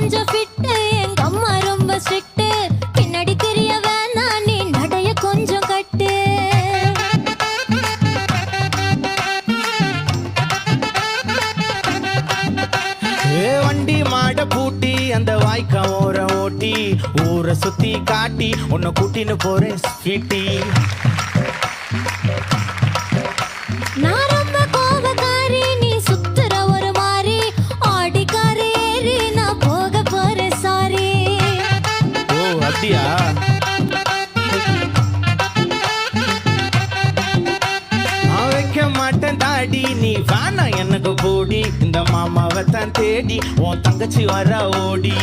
கொஞ்சம் ஃபிட்டு எங்க அம்மா ரொம்ப ஸ்ட்ரிக்ட் பின்னாடி தெரிய வேணா நீ நடைய கொஞ்சம் கட்டு வண்டி மாட பூட்டி அந்த வாய்க்கா ஓர ஓட்டி ஊரை சுத்தி காட்டி உன்னை கூட்டின்னு போறேன் ஸ்வீட்டி நான் ரொம்ப கோபக்காரி நீ சுத்துற ஒரு மாதிரி ஆடிக்காரி ஏறி நான் போக போறேன் சாரி ஓ அப்படியா நான் வைக்க மாட்டேன் தாடி நீ வேணா எனக்கு போடி இந்த மாமாவை தான் தேடி உன் தங்கச்சி வர ஓடி